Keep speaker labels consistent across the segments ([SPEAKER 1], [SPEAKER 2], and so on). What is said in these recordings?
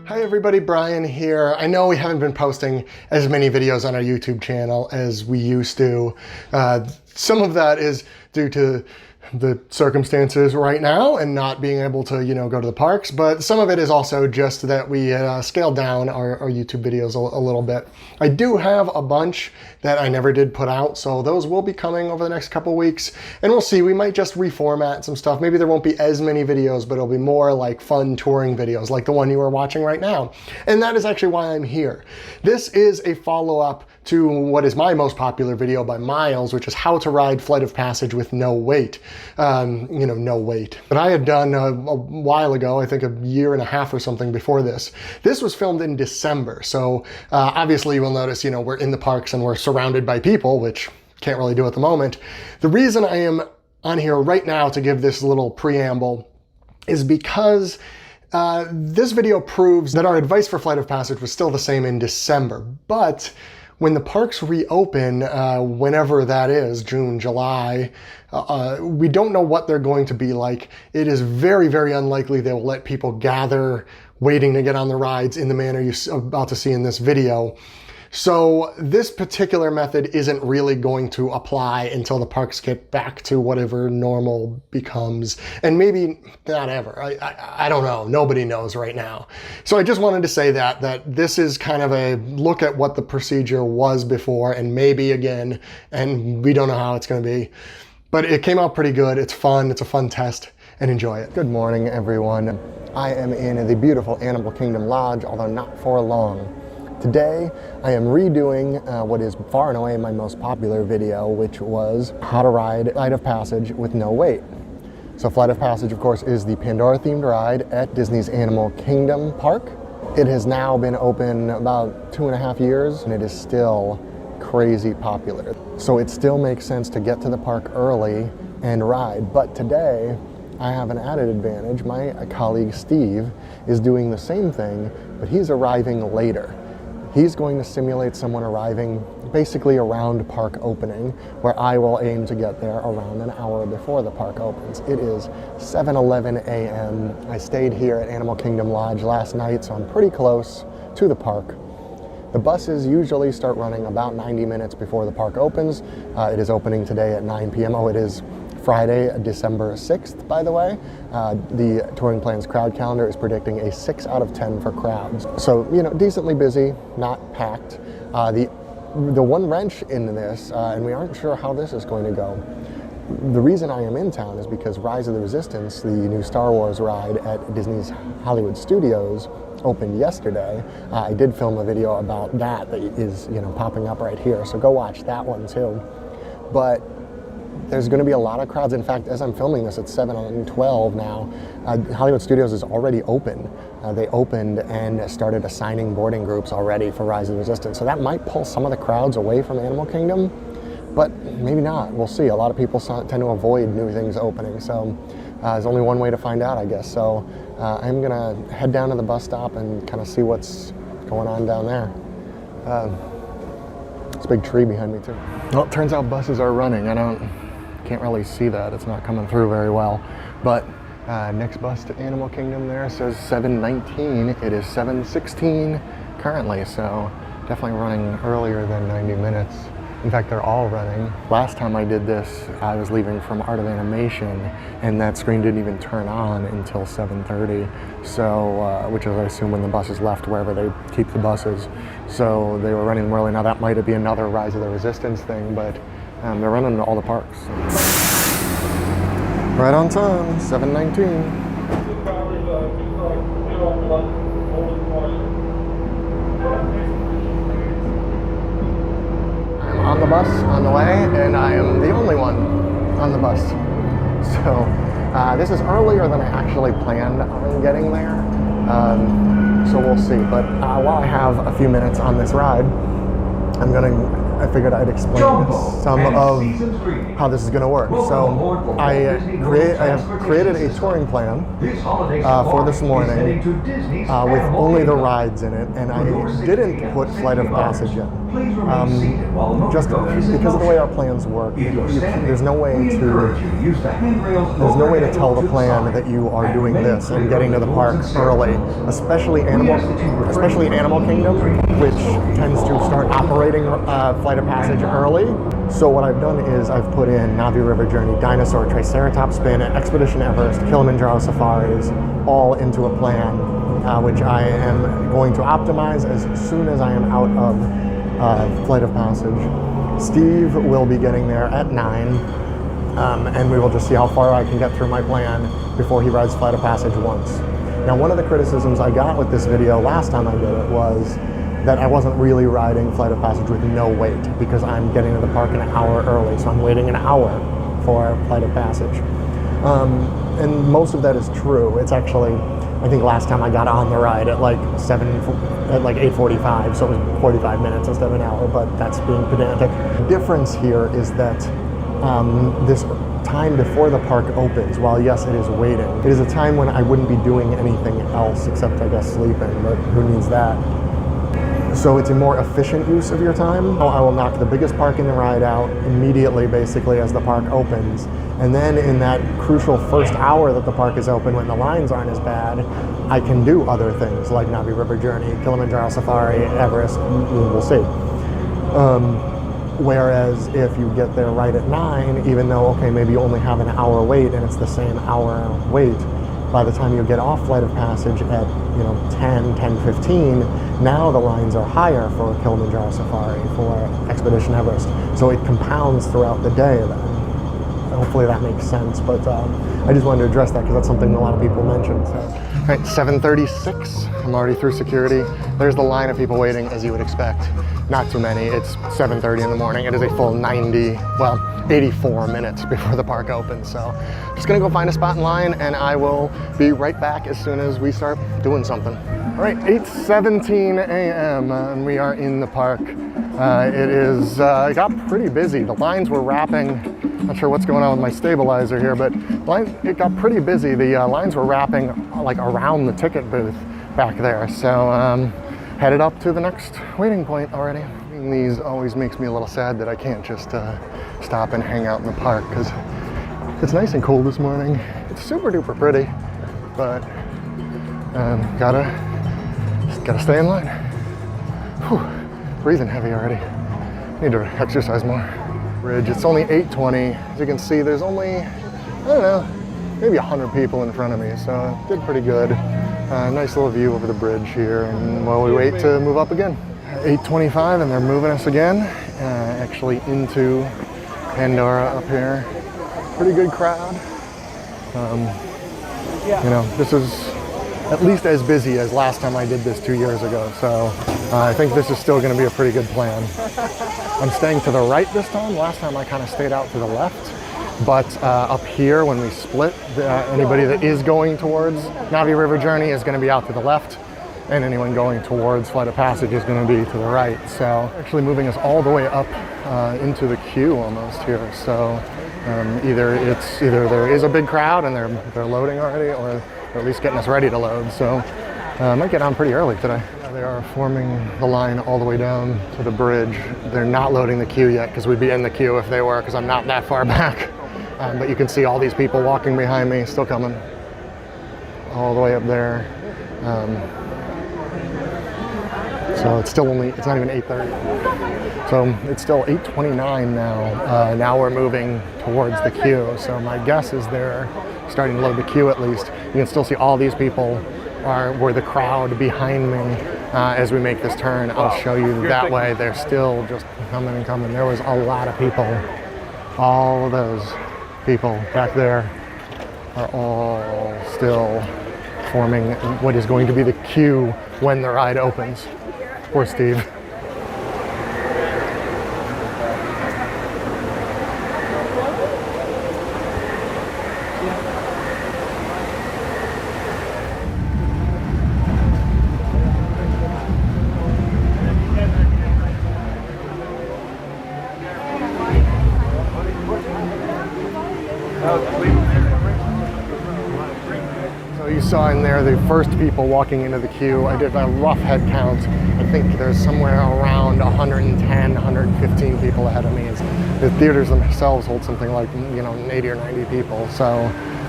[SPEAKER 1] Hi everybody, Brian here. I know we haven't been posting as many videos on our YouTube channel as we used to. Some of that is due to the circumstances right now and not being able to, go to the parks, but some of it is also just that we scaled down our YouTube videos a little bit. I do have a bunch that I never did put out, so those will be coming over the next couple weeks, and we'll see. We might just reformat some stuff. Maybe there won't be as many videos, but it'll be more like fun touring videos like the one you are watching right now. And that is actually why I'm here. This is a follow-up to what is my most popular video by miles, which is how to ride Flight of Passage with no wait. No wait. But I had done a while ago, I think a year and a half or something before this. This was filmed in December, so obviously you will notice, we're in the parks and we're surrounded by people, which can't really do at the moment. The reason I am on here right now to give this little preamble is because this video proves that our advice for Flight of Passage was still the same in December, but when the parks reopen, whenever that is, June, July, we don't know what they're going to be like. It is very, very unlikely they will let people gather waiting to get on the rides in the manner you're about to see in this video. So this particular method isn't really going to apply until the parks get back to whatever normal becomes, and maybe not ever. I don't know. Nobody knows right now. So I just wanted to say that this is kind of a look at what the procedure was before and maybe again, and we don't know how it's going to be. But it came out pretty good. It's fun. It's a fun test, and enjoy it. Good morning, everyone. I am in the beautiful Animal Kingdom Lodge, although not for long. Today, I am redoing what is far and away my most popular video, which was how to ride Flight of Passage with no wait. So Flight of Passage, of course, is the Pandora-themed ride at Disney's Animal Kingdom Park. It has now been open about 2.5 years, and it is still crazy popular. So it still makes sense to get to the park early and ride. But today, I have an added advantage. My colleague Steve is doing the same thing, but he's arriving later. He's going to simulate someone arriving basically around park opening, where I will aim to get there around an hour before the park opens. It is 7:11 a.m. I stayed here at Animal Kingdom Lodge last night, so I'm pretty close to the park. The buses usually start running about 90 minutes before the park opens. It is opening today at 9 p.m. Oh, it is Friday, December 6th, by the way. The Touring Plans crowd calendar is predicting a 6 out of 10 for crowds. So, decently busy, not packed. The one wrench in this, and we aren't sure how this is going to go. The reason I am in town is because Rise of the Resistance, the new Star Wars ride at Disney's Hollywood Studios, opened yesterday. I did film a video about that is, popping up right here. So go watch that one too. But there's going to be a lot of crowds. In fact, as I'm filming this, it's 7:12 now. Hollywood Studios is already open. They opened and started assigning boarding groups already for Rise of the Resistance. So that might pull some of the crowds away from Animal Kingdom, but maybe not. We'll see. A lot of people tend to avoid new things opening. So there's only one way to find out, I guess. So I'm going to head down to the bus stop and kind of see what's going on down there. It's a big tree behind me too. Well, it turns out buses are running. Can't really see that. It's not coming through very well. But next bus to Animal Kingdom there says 7:19. It is 7:16 currently, so definitely running earlier than 90 minutes. In fact, they're all running. Last time I did this, I was leaving from Art of Animation, and that screen didn't even turn on until 7:30. So, which is, I assume, when the buses left wherever they keep the buses. So they were running early. Now that might be another Rise of the Resistance thing, but they're running to all the parks. Right on time, 7:19. I'm on the bus on the way, and I am the only one on the bus. So this is earlier than I actually planned on getting there. So we'll see. But while I have a few minutes on this ride, I figured I'd explain some of how this is going to work. So I have created a touring plan for this morning with only the rides in it, and I didn't put Flight of Passage in.
[SPEAKER 2] Just because of the way our plans work, there's no way to tell the plan that you are doing this and getting to the park early, especially Animal Kingdom, which tends to start operating Flight of Passage early. So what I've done is I've put in Na'vi River Journey, Dinosaur, Triceratops Spin, Expedition Everest, Kilimanjaro Safaris, all into a plan, which I am going to optimize as soon as I am out of Flight of Passage. Steve will be getting there at 9, and we will just see how far I can get through my plan before he rides Flight of Passage once. Now, one of the criticisms I got with this video last time I did it was that I wasn't really riding Flight of Passage with no wait, because I'm getting to the park an hour early, so I'm waiting an hour for Flight of Passage. And most of that is true. It's actually, I think last time I got on the ride at like 8:45, so it was 45 minutes instead of an hour, but that's being pedantic. The difference here is that this time before the park opens, while yes, it is waiting, it is a time when I wouldn't be doing anything else except, I guess, sleeping, but who needs that? So it's a more efficient use of your time. I will knock the biggest park in the ride out immediately, basically, as the park opens. And then in that crucial first hour that the park is open, when the lines aren't as bad, I can do other things like Na'vi River Journey, Kilimanjaro Safari, Everest, we'll see. Whereas if you get there right at 9, even though, okay, maybe you only have an hour wait and it's the same hour wait, by the time you get off Flight of Passage at 10:15, now the lines are higher for Kilimanjaro Safari, for Expedition Everest. So it compounds throughout the day then. Hopefully that makes sense, but I just wanted to address that because that's something a lot of people mentioned. So.
[SPEAKER 1] All right, 7:36, I'm already through security. There's the line of people waiting, as you would expect. Not too many, it's 7:30 in the morning. It is a full 84 minutes before the park opens. So just gonna go find a spot in line and I will be right back as soon as we start doing something. All right, 8:17 a.m. And we are in the park. It got pretty busy. The lines were wrapping. Not sure what's going on with my stabilizer here, but it got pretty busy. The lines were wrapping like around the ticket booth back there. So headed up to the next waiting point already. These always makes me a little sad that I can't just stop and hang out in the park because it's nice and cool this morning. It's super duper pretty, but gotta stay in line. Whew, breathing heavy already. Need to exercise more. Bridge. It's only 8:20. As you can see, there's only, I don't know, maybe 100 people in front of me, so did pretty good. Nice little view over the bridge here, and while we wait to move up again. 8:25, and they're moving us again, actually into Pandora up here. Pretty good crowd. This is at least as busy as last time I did this 2 years ago, so I think this is still going to be a pretty good plan. I'm staying to the right this time. Last time I kind of stayed out to the left, but up here when we split, anybody that is going towards Na'vi River Journey is going to be out to the left, and anyone going towards Flight of Passage is going to be to the right. So actually moving us all the way up into the queue almost here. So either there is a big crowd and they're loading already, or at least getting us ready to load. So I might get on pretty early today. They are forming the line all the way down to the bridge. They're not loading the queue yet because we'd be in the queue if they were, because I'm not that far back. But you can see all these people walking behind me, still coming all the way up there. So it's not even 8:30. So it's still 8:29 now. Now we're moving towards the queue. So my guess is they're starting to load the queue at least. You can still see all these people were the crowd behind me as we make this turn. I'll show you that way. They're still just coming and coming. There was a lot of people. All of those people back there are all still forming what is going to be the queue when the ride opens. Poor Steve. So you saw in there they're the first people walking into the queue. I did a rough head count. I think there's somewhere around 110, 115 people ahead of me. The theaters themselves hold something like, 80 or 90 people. So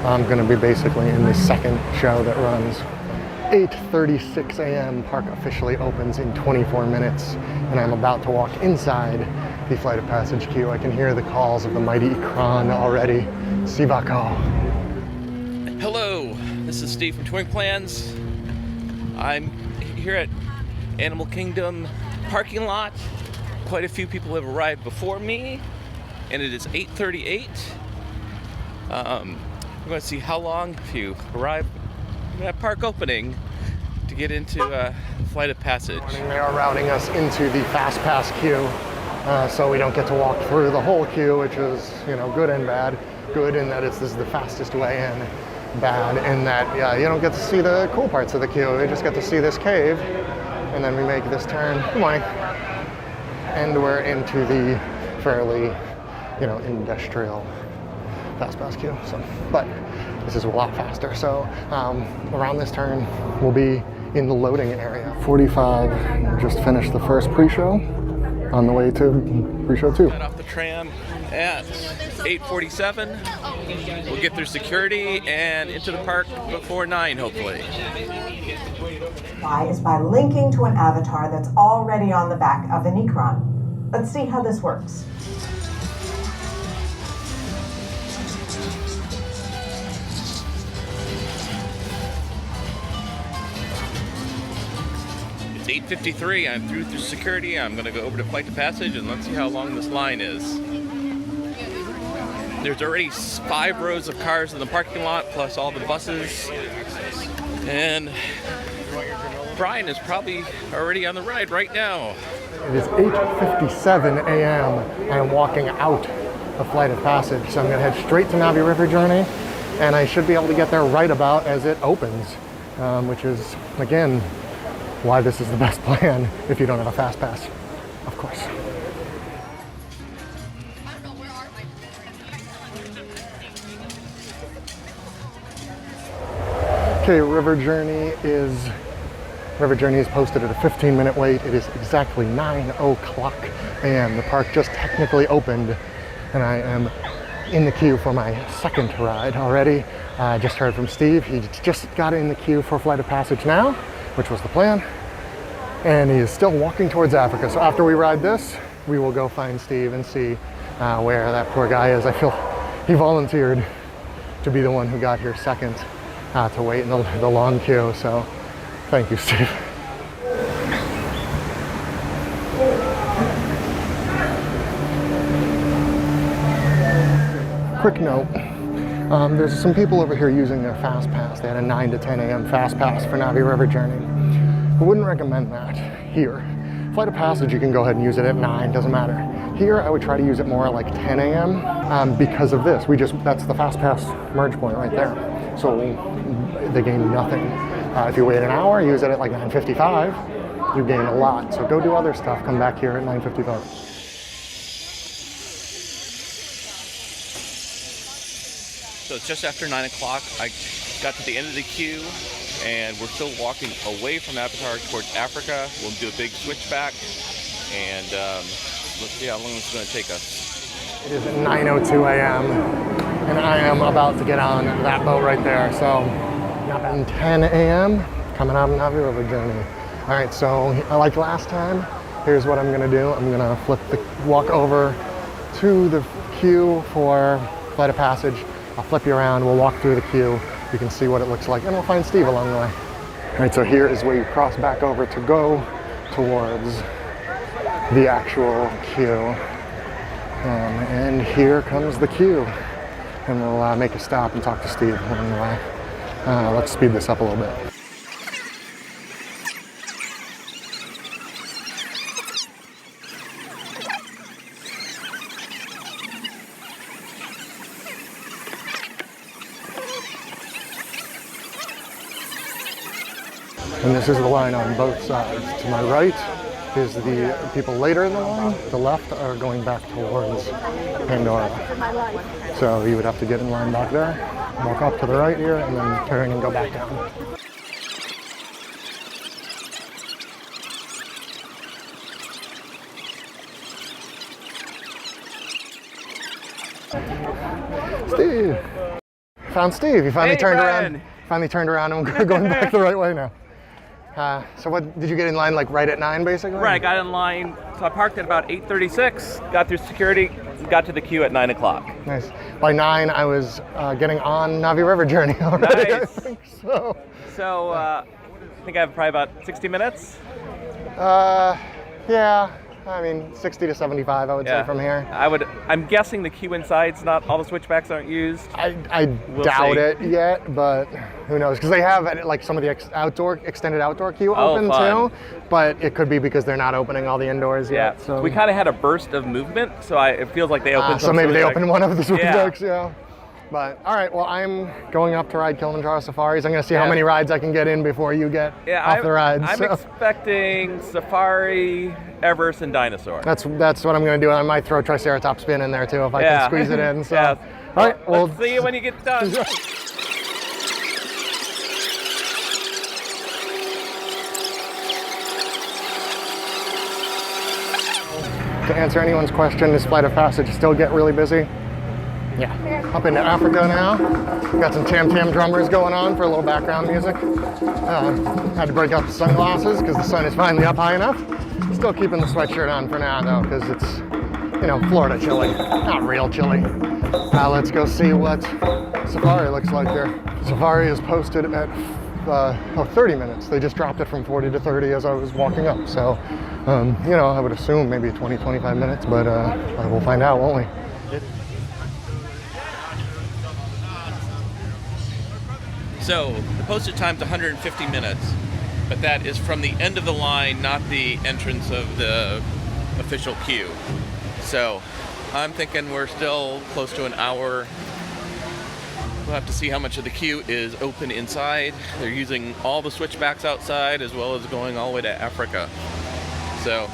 [SPEAKER 1] I'm going to be basically in the second show that runs. 8:36 a.m. Park officially opens in 24 minutes, and I'm about to walk inside the Flight of Passage queue. I can hear the calls of the mighty Ikran already. Sivako.
[SPEAKER 3] Hello, this is Steve from Twin Plans. I'm here at Animal Kingdom parking lot. Quite a few people have arrived before me, and it is 8:38. We're going to see how long, if you arrive at park opening, to get into Flight of Passage.
[SPEAKER 1] They are routing us into the Fast Pass queue, so we don't get to walk through the whole queue, which is, good and bad. Good in that this is the fastest way in. Bad in that you don't get to see the cool parts of the queue. You just get to see this cave, and then we make this turn. Good morning. And we're into the fairly, industrial Fast Pass queue. So, but this is a lot faster. So around this turn, we'll be in the loading area. 45 just finished the first pre-show, on the way to pre-show 2.
[SPEAKER 3] Get off the tram at 8:47. We'll get through security and into the park before 9, hopefully.
[SPEAKER 4] Is by linking to an avatar that's already on the back of an Ikran. Let's see how this works.
[SPEAKER 3] It's 8:53. I'm through security. I'm going to go over to Flight of Passage and let's see how long this line is. There's already 5 rows of cars in the parking lot, plus all the buses. And Brian is probably already on the ride right now.
[SPEAKER 1] It is 8:57 a.m. I am walking out of Flight of Passage, so I'm going to head straight to Na'vi River Journey, and I should be able to get there right about as it opens, which is, again, why this is the best plan if you don't have a Fast Pass, of course. Okay, River Journey is posted at a 15-minute wait. It is exactly 9:00 a.m. The park just technically opened, and I am in the queue for my second ride already. I just heard from Steve. He just got in the queue for Flight of Passage now, which was the plan, and he is still walking towards Africa. So after we ride this, we will go find Steve and see where that poor guy is. I feel he volunteered to be the one who got here second to wait in the long queue, so thank you, Steve. Quick note, there's some people over here using their Fast Pass. They had a 9 to 10 a.m. Fast Pass for Na'vi River Journey. I wouldn't recommend that here. Flight of Passage, you can go ahead and use it at 9, doesn't matter. Here, I would try to use it more like 10 a.m. Because of this. That's the Fast Pass merge point right there. So they gain nothing. If you wait an hour, use it at like 9:55, you gain a lot. So go do other stuff, come back here at 9:55.
[SPEAKER 3] So it's just after 9 o'clock. I got to the end of the queue, and we're still walking away from Avatar towards Africa. We'll do a big switchback, and let's see how long it's going to take us.
[SPEAKER 1] It is 9:02 a.m. and I am about to get on that boat right there. So 9:10 a.m. coming out of Na'vi River Journey. All right, so like last time, here's what I'm going to do. I'm going to walk over to the queue for Flight of Passage. I'll flip you around, we'll walk through the queue, you can see what it looks like, and we'll find Steve along the way. All right, so here is where you cross back over to go towards the actual queue. And here comes the queue. And we'll make a stop and talk to Steve along the way. Let's speed this up a little bit. And this is the line on both sides. To my right is the people later in the line. The left are going back towards Pandora. So you would have to get in line back there, walk up to the right here, and then turn and go back down. Hey! Found Steve. You finally
[SPEAKER 3] Hey,
[SPEAKER 1] turned
[SPEAKER 3] Brian.
[SPEAKER 1] around. Finally turned around and we're going back the right way now. So what, did you get in line like right at 9 basically?
[SPEAKER 3] Right, I got in line, so I parked at about 8:36, got through security, got to the queue at 9 o'clock.
[SPEAKER 1] Nice. By 9, I was getting on Navi River Journey already, I
[SPEAKER 3] Nice.
[SPEAKER 1] think so.
[SPEAKER 3] So, I think I have probably about 60 minutes.
[SPEAKER 1] Yeah, I mean, 60 to 75, I would say from here.
[SPEAKER 3] I'm guessing the queue inside's not, all the switchbacks aren't used.
[SPEAKER 1] I
[SPEAKER 3] We'll
[SPEAKER 1] doubt
[SPEAKER 3] see.
[SPEAKER 1] it yet, but who knows? Because they have like some of the extended outdoor queue
[SPEAKER 3] Oh,
[SPEAKER 1] open
[SPEAKER 3] fun.
[SPEAKER 1] too, but it could be because they're not opening all the indoors
[SPEAKER 3] Yeah,
[SPEAKER 1] yet. So
[SPEAKER 3] we kind of had a burst of movement, so it feels like they opened
[SPEAKER 1] so
[SPEAKER 3] some
[SPEAKER 1] maybe they
[SPEAKER 3] switch
[SPEAKER 1] opened one of the switch
[SPEAKER 3] Yeah.
[SPEAKER 1] decks, yeah. But all right, well, I'm going up to ride Kilimanjaro Safaris. I'm going to see how
[SPEAKER 3] Yeah.
[SPEAKER 1] many rides I can get in before you get off the rides.
[SPEAKER 3] I'm
[SPEAKER 1] so.
[SPEAKER 3] expecting Safari, Everest, and Dinosaur.
[SPEAKER 1] That's what I'm going to do. I might throw Triceratops spin in there too if I can squeeze it in. So.
[SPEAKER 3] Yeah.
[SPEAKER 1] All right, well,
[SPEAKER 3] Let's see you when you get done.
[SPEAKER 1] To answer anyone's question, this flight of passage still get really busy? Yeah. Up into Africa now. Got some tam tam drummers going on for a little background music. Had to break out the sunglasses because the sun is finally up high enough. Still keeping the sweatshirt on for now though, because it's, you know, Florida chilly, not real chilly. Now let's go see what Safari looks like here. Safari is posted at 30 minutes. They just dropped it from 40 to 30 as I was walking up. So, you know, I would assume maybe 20, 25 minutes, but we'll find out, won't we?
[SPEAKER 3] So the posted time's 150 minutes, but that is from the end of the line, not the entrance of the official queue. So I'm thinking we're still close to an hour. We'll have to see how much of the queue is open inside. They're using all the switchbacks outside as well as going all the way to Africa. So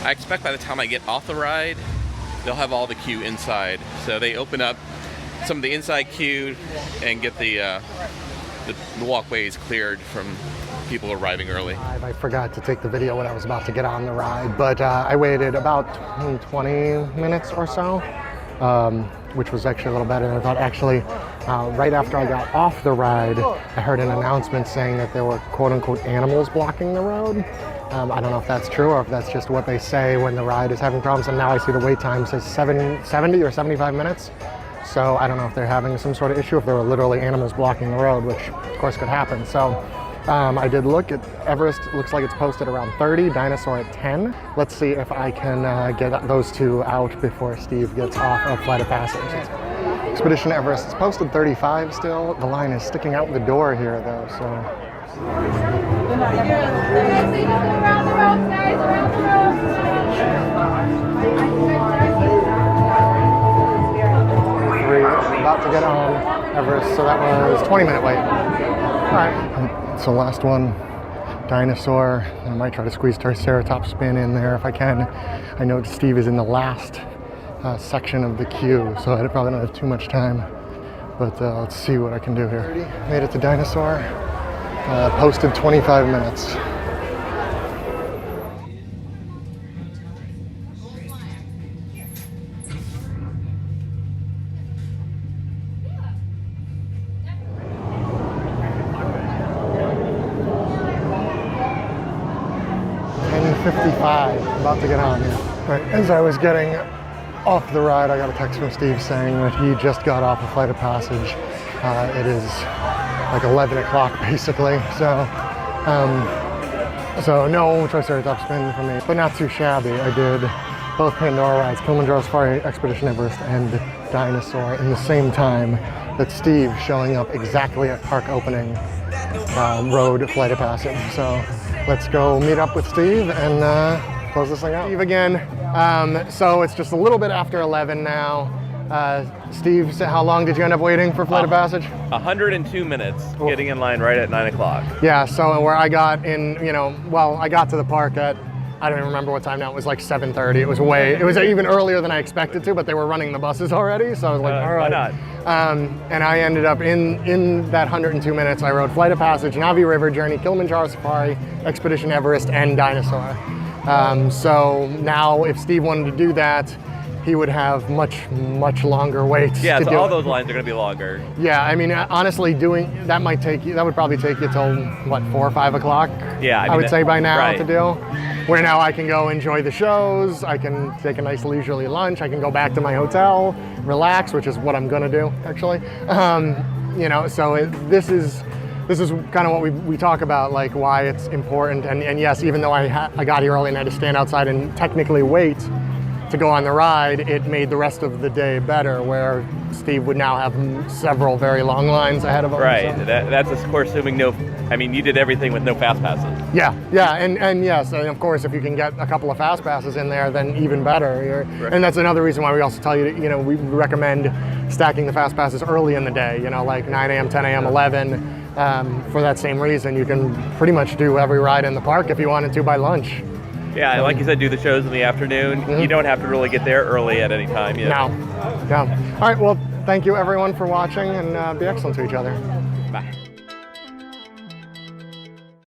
[SPEAKER 3] I expect by the time I get off the ride, they'll have all the queue inside. So they open up some of the inside queue and get the walkways cleared from people arriving early.
[SPEAKER 1] I forgot to take the video when I was about to get on the ride, but I waited about 20 minutes or so, which was actually a little better. I thought actually, right after I got off the ride, I heard an announcement saying that there were quote unquote animals blocking the road. I don't know if that's true or if that's just what they say when the ride is having problems. And now I see the wait time says 70 or 75 minutes. So I don't know if they're having some sort of issue, if there were literally animals blocking the road, which of course could happen. So I did look at Everest. Looks like it's posted around 30, Dinosaur at 10. Let's see if I can get those two out before Steve gets off of Flight of Passage. Expedition Everest is posted 35 still. The line is sticking out the door here though, so.
[SPEAKER 5] Around the road, guys, around
[SPEAKER 1] About to get on Everest, so that was 20-minute wait. All right, so last one, Dinosaur. I might try to squeeze Triceratops spin in there if I can. I know Steve is in the last section of the queue, so I probably don't have too much time, but let's see what I can do here. Made it to Dinosaur, posted 25 minutes. About to get on here. Right, as I was getting off the ride, I got a text from Steve saying that he just got off a Flight of Passage. It is like 11 o'clock basically, so no Triceratops spin for me, but not too shabby. I did both Pandora rides, Kilimanjaro Safari, Expedition Everest, and Dinosaur in the same time that Steve showing up exactly at park opening rode Flight of Passage. So let's go meet up with Steve and close this thing out. Steve again. So it's just a little bit after 11 now. Steve, how long did you end up waiting for Flight of Passage?
[SPEAKER 3] 102 minutes, getting in line right at 9 o'clock.
[SPEAKER 1] Yeah, so where I got in, I got to the park at, I don't even remember what time now, it was like 7:30. It was even earlier than I expected to, but they were running the buses already, so I was like, all right.
[SPEAKER 3] Why not?
[SPEAKER 1] And I ended up in that 102 minutes, I rode Flight of Passage, Navi River Journey, Kilimanjaro Safari, Expedition Everest, and Dinosaur. So now if Steve wanted to do that,
[SPEAKER 2] he would have much longer waits.
[SPEAKER 3] Yeah,
[SPEAKER 2] to
[SPEAKER 3] so
[SPEAKER 2] do
[SPEAKER 3] all
[SPEAKER 2] it.
[SPEAKER 3] those lines are going to be longer.
[SPEAKER 2] Yeah, I mean, honestly, doing that would probably take you till what, 4 or 5 o'clock.
[SPEAKER 3] Yeah,
[SPEAKER 2] I would say by now
[SPEAKER 3] right.
[SPEAKER 2] to do. Where now I can go enjoy the shows. I can take a nice leisurely lunch. I can go back to my hotel, relax, which is what I'm gonna do actually. You know, so this is kind of what we talk about, like why it's important. And yes, even though I got here early and I had to stand outside and technically wait to go on the ride, it made the rest of the day better, where Steve would now have several very long lines ahead of him.
[SPEAKER 3] Right.
[SPEAKER 2] So.
[SPEAKER 3] That's of course assuming you did everything with no fast passes.
[SPEAKER 2] Yeah, and yes, and of course, if you can get a couple of fast passes in there, then even better.
[SPEAKER 3] Right.
[SPEAKER 2] And that's another reason why we also tell you, we recommend stacking the fast passes early in the day. Like 9 a.m., 10 a.m., 11. For that same reason, you can pretty much do every ride in the park if you wanted to by lunch.
[SPEAKER 3] Yeah, and like you said, do the shows in the afternoon.
[SPEAKER 2] Mm-hmm.
[SPEAKER 3] You don't have to really get there early at any time.
[SPEAKER 2] No. All right, well, thank you everyone for watching, and be excellent to each other.
[SPEAKER 3] Bye.